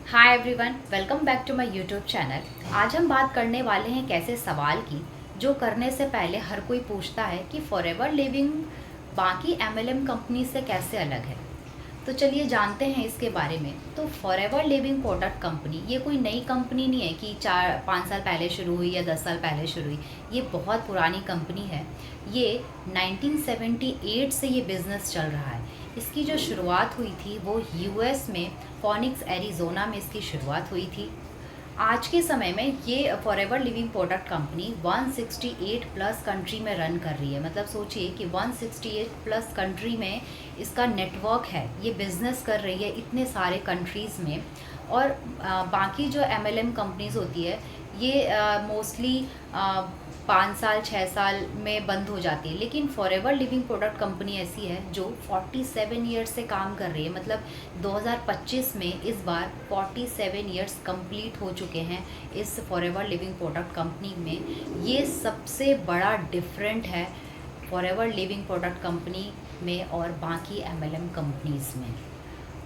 Hi everyone, welcome back to my YouTube channel. आज हम बात करने वाले हैं एक ऐसे सवाल की जो करने से पहले हर कोई पूछता है कि फॉरएवर लिविंग बाकी एमएलएम कंपनी से कैसे अलग है। तो चलिए जानते हैं इसके बारे में। तो फॉरएवर लिविंग प्रोडक्ट कंपनी ये कोई नई कंपनी नहीं है कि 4-5 साल पहले शुरू हुई या 10 साल पहले शुरू हुई। ये बहुत पुरानी कंपनी है। ये 1978 से ये बिज़नेस चल रहा है। इसकी जो शुरुआत हुई थी वो यूएस में फॉनिक्स एरिजोना में इसकी शुरुआत हुई थी। आज के समय में ये forever living product company 168 plus country में रन कर रही है। मतलब सोचिए कि 168 प्लस कंट्री में इसका नेटवर्क है, ये बिज़नेस कर रही है इतने सारे कंट्रीज़ में। और बाकी जो एमएलएम कंपनीज होती है ये मोस्टली 5 साल 6 साल में बंद हो जाती है, लेकिन फॉरएवर लिविंग प्रोडक्ट कंपनी ऐसी है जो 47 ईयर्स से काम कर रही है। मतलब 2025 में इस बार 47 ईयर्स कंप्लीट हो चुके हैं इस फॉरएवर लिविंग प्रोडक्ट कंपनी में। ये सबसे बड़ा डिफरेंट है फॉरएवर लिविंग प्रोडक्ट कंपनी में और बाकी एमएलएम कंपनीज़ में।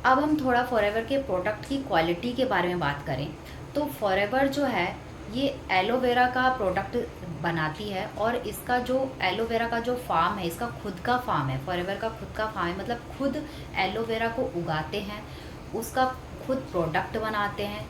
अब हम थोड़ा फॉरएवर के प्रोडक्ट की क्वालिटी के बारे में बात करें तो फॉरएवर जो है ये एलोवेरा का प्रोडक्ट बनाती है। और इसका जो एलोवेरा का जो फार्म है, इसका खुद का फार्म है, फॉरएवर का खुद का फार्म है। मतलब खुद एलोवेरा को उगाते हैं, उसका खुद प्रोडक्ट बनाते हैं,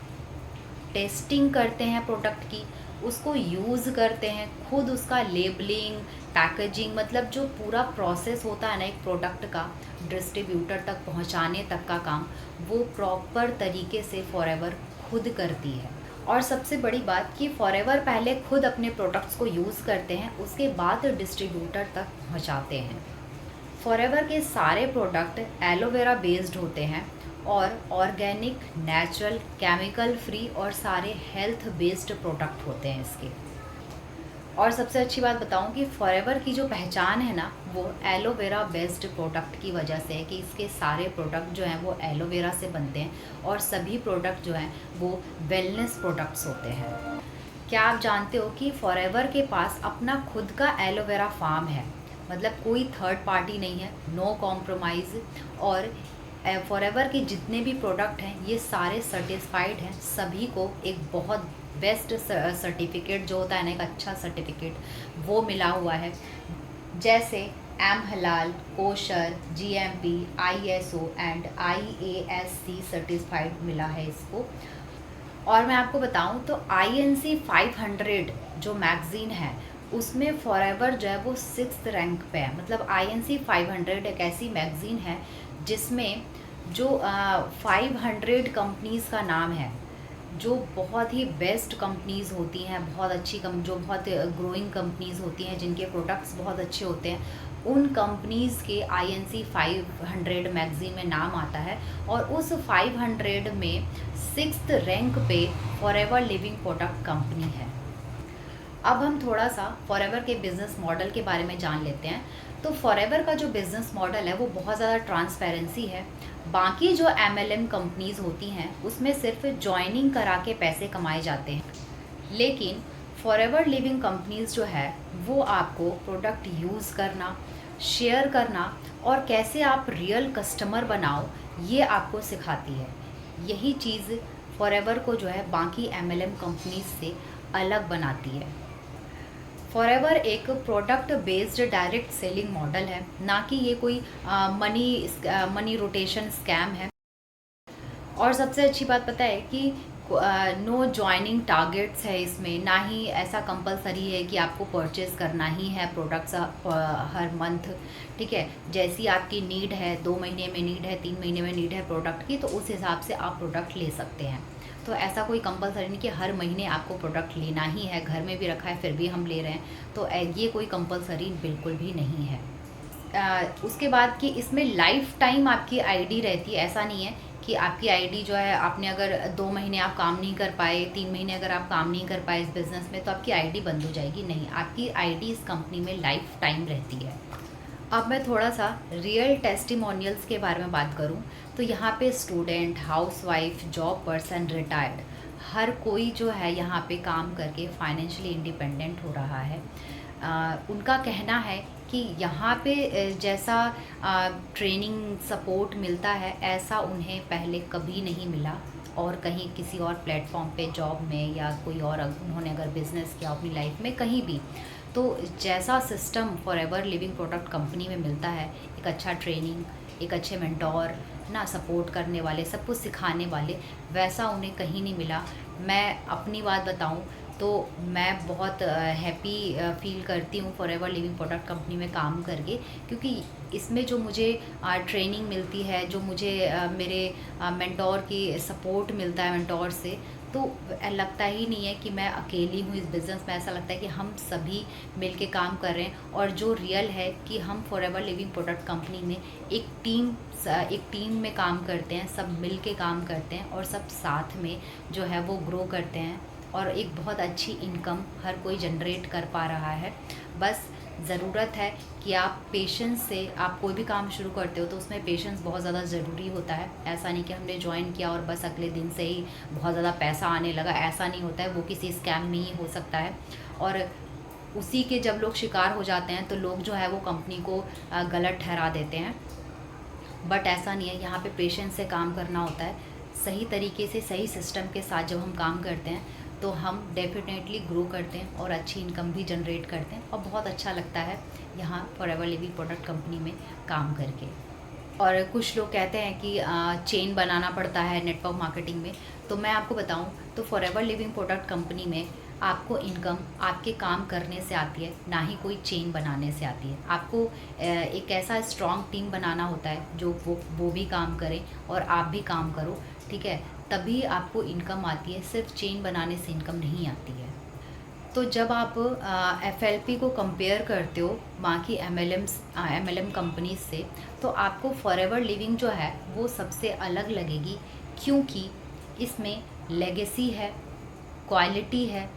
टेस्टिंग करते हैं प्रोडक्ट की, उसको यूज़ करते हैं, खुद उसका लेबलिंग पैकेजिंग, मतलब जो पूरा प्रोसेस होता है ना एक प्रोडक्ट का डिस्ट्रीब्यूटर तक पहुंचाने तक का काम, वो प्रॉपर तरीके से फॉरएवर खुद करती है। और सबसे बड़ी बात कि फॉरएवर पहले खुद अपने प्रोडक्ट्स को यूज़ करते हैं, उसके बाद डिस्ट्रीब्यूटर तक पहुंचाते हैं। फॉरएवर के सारे प्रोडक्ट एलोवेरा बेस्ड होते हैं और ऑर्गेनिक, नेचुरल, केमिकल फ्री और सारे हेल्थ बेस्ड प्रोडक्ट होते हैं इसके। और सबसे अच्छी बात बताऊं कि फॉरएवर की जो पहचान है ना वो एलोवेरा बेस्ड प्रोडक्ट की वजह से है कि इसके सारे प्रोडक्ट जो हैं वो एलोवेरा से बनते हैं और सभी प्रोडक्ट जो हैं वो वेलनेस प्रोडक्ट्स होते हैं। क्या आप जानते हो कि फॉरएवर के पास अपना खुद का एलोवेरा फार्म है। मतलब कोई थर्ड पार्टी नहीं है, नो कॉम्प्रोमाइज़। और फॉरएवर के जितने भी प्रोडक्ट हैं ये सारे सर्टिफाइड हैं, सभी को एक बहुत बेस्ट सर्टिफिकेट जो होता है ना, एक अच्छा सर्टिफिकेट वो मिला हुआ है। जैसे एम हलाल, kosher, GMP, ISO and IASC certified मिला है इसको। और मैं आपको बताऊं तो INC 500 जो मैगज़ीन है उसमें फॉरएवर जो है वो 6th रैंक पे है। मतलब INC 500 एक ऐसी मैगज़ीन है जिसमें जो 500 कंपनीज़ का नाम है, जो बहुत ही बेस्ट कंपनीज़ होती हैं, बहुत अच्छी जो बहुत ग्रोइंग कंपनीज़ होती हैं, जिनके प्रोडक्ट्स बहुत अच्छे होते हैं, उन कंपनीज़ के INC 500 मैगज़ीन में नाम आता है। और उस 500 में 6th रैंक पे फॉरएवर लिविंग प्रोडक्ट कंपनी है। अब हम थोड़ा सा फॉरएवर के बिज़नेस मॉडल के बारे में जान लेते हैं। तो फॉरएवर का जो बिज़नेस मॉडल है वो बहुत ज़्यादा ट्रांसपेरेंसी है। बाकी जो MLM कंपनीज़ होती हैं उसमें सिर्फ जॉइनिंग करा के पैसे कमाए जाते हैं, लेकिन फॉरएवर लिविंग कंपनीज़ जो है वो आपको प्रोडक्ट यूज़ करना, शेयर करना और कैसे आप रियल कस्टमर बनाओ ये आपको सिखाती है। यही चीज़ फॉरएवर को जो है बाकी MLM कंपनीज से अलग बनाती है। फॉरएवर एक product based direct selling model है, ना कि ये कोई मनी रोटेशन स्कैम है। और सबसे अच्छी बात पता है कि नो ज्वाइनिंग टारगेट्स है इसमें, ना ही ऐसा कंपलसरी है कि आपको परचेज़ करना ही है प्रोडक्ट्स हर मंथ। ठीक है, जैसी आपकी नीड है, 2 महीने में नीड है, 3 महीने में नीड है प्रोडक्ट की, तो उस हिसाब से आप प्रोडक्ट ले सकते हैं। तो ऐसा कोई कंपलसरी नहीं कि हर महीने आपको प्रोडक्ट लेना ही है, घर में भी रखा है फिर भी हम ले रहे हैं, तो ये कोई कंपलसरी बिल्कुल भी नहीं है। उसके बाद कि इसमें लाइफ टाइम आपकी आईडी रहती है। ऐसा नहीं है कि आपकी आईडी जो है, आपने अगर 2 महीने आप काम नहीं कर पाए, 3 महीने अगर आप काम नहीं कर पाए इस बिज़नेस में, तो आपकी आईडी बंद हो जाएगी। नहीं, आपकी आईडी इस कंपनी में लाइफ टाइम रहती है। अब मैं थोड़ा सा रियल टेस्टिमोनियल्स के बारे में बात करूं तो यहाँ पे student, housewife, job person, retired, हर कोई जो है यहाँ पे काम करके फाइनेंशियली इंडिपेंडेंट हो रहा है। उनका कहना है कि यहाँ पे जैसा ट्रेनिंग सपोर्ट मिलता है ऐसा उन्हें पहले कभी नहीं मिला, और कहीं किसी और प्लेटफॉर्म पे जॉब में या कोई और उन्होंने अगर बिज़नेस किया अपनी लाइफ में कहीं भी, तो जैसा system forever living product company में मिलता है, एक अच्छा ट्रेनिंग, एक अच्छे मेंटोर ना, सपोर्ट करने वाले, सब कुछ सिखाने वाले, वैसा उन्हें कहीं नहीं मिला। मैं अपनी बात बताऊं तो मैं बहुत हैप्पी फील करती हूँ फॉरएवर लिविंग प्रोडक्ट कंपनी में काम करके, क्योंकि इसमें जो मुझे ट्रेनिंग मिलती है, जो मुझे मेरे मेंटोर की सपोर्ट मिलता है मेंटोर से, तो लगता ही नहीं है कि मैं अकेली हूँ इस बिज़नेस में। ऐसा लगता है कि हम सभी मिलके काम कर रहे हैं, और जो रियल है कि हम फॉरएवर लिविंग प्रोडक्ट कंपनी में एक टीम में काम करते हैं, सब मिल के काम करते हैं और सब साथ में जो है वो ग्रो करते हैं, और एक बहुत अच्छी इनकम हर कोई जनरेट कर पा रहा है। बस ज़रूरत है कि आप पेशेंस से, आप कोई भी काम शुरू करते हो तो उसमें पेशेंस बहुत ज़्यादा ज़रूरी होता है। ऐसा नहीं कि हमने ज्वाइन किया और बस अगले दिन से ही बहुत ज़्यादा पैसा आने लगा, ऐसा नहीं होता है। वो किसी स्कैम में ही हो सकता है, और उसी के जब लोग शिकार हो जाते हैं तो लोग जो है वो कंपनी को गलत ठहरा देते हैं। बट ऐसा नहीं है, यहाँ पे पेशेंस से काम करना होता है। सही तरीके से सही सिस्टम के साथ जब हम काम करते हैं तो हम डेफिनेटली ग्रो करते हैं और अच्छी इनकम भी जनरेट करते हैं, और बहुत अच्छा लगता है यहाँ फॉरएवर लिविंग प्रोडक्ट कंपनी में काम करके। और कुछ लोग कहते हैं कि चेन बनाना पड़ता है नेटवर्क मार्केटिंग में, तो मैं आपको बताऊं तो फॉरएवर लिविंग प्रोडक्ट कंपनी में आपको इनकम आपके काम करने से आती है, ना ही कोई चेन बनाने से आती है। आपको एक ऐसा स्ट्रॉन्ग टीम बनाना होता है जो वो भी काम करें और आप भी काम करो, ठीक है, तभी आपको इनकम आती है। सिर्फ चेन बनाने से इनकम नहीं आती है। तो जब आप FLP को कंपेयर करते हो बाकी MLM कंपनीज से, तो आपको फॉरएवर लिविंग जो है वो सबसे अलग लगेगी, क्योंकि इसमें लेगेसी है, क्वालिटी है,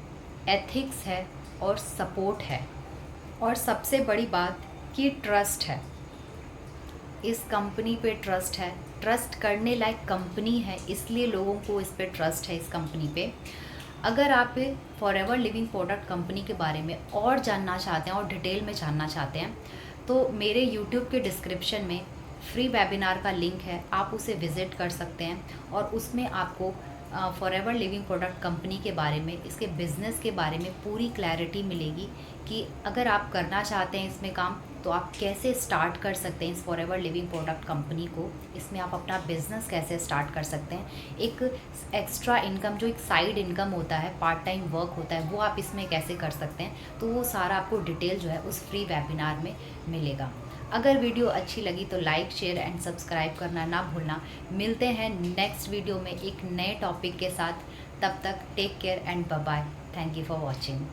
एथिक्स है और सपोर्ट है, और सबसे बड़ी बात कि ट्रस्ट है। इस कंपनी पे ट्रस्ट है, ट्रस्ट करने लायक कंपनी है, इसलिए लोगों को इस पे ट्रस्ट है, इस कंपनी पे। अगर आप फॉरएवर लिविंग प्रोडक्ट कंपनी के बारे में और जानना चाहते हैं और डिटेल में जानना चाहते हैं, तो मेरे यूट्यूब के डिस्क्रिप्शन में फ्री वेबिनार का लिंक है, आप उसे विज़िट कर सकते हैं, और उसमें आपको फॉरएवर लिविंग प्रोडक्ट कंपनी के बारे में, इसके बिज़नेस के बारे में पूरी क्लैरिटी मिलेगी कि अगर आप करना चाहते हैं इसमें काम, तो आप कैसे स्टार्ट कर सकते हैं इस फॉरएवर लिविंग प्रोडक्ट कंपनी को। इसमें आप अपना बिज़नेस कैसे स्टार्ट कर सकते हैं, एक एक्स्ट्रा इनकम जो एक साइड इनकम होता है, पार्ट टाइम वर्क होता है, वो आप इसमें कैसे कर सकते हैं। तो वो सारा आपको डिटेल जो है उस फ्री वेबिनार में मिलेगा। अगर वीडियो अच्छी लगी तो लाइक, शेयर एंड सब्सक्राइब करना ना भूलना। मिलते हैं नेक्स्ट वीडियो में एक नए टॉपिक के साथ। तब तक take care and bye bye. Thank you for watching.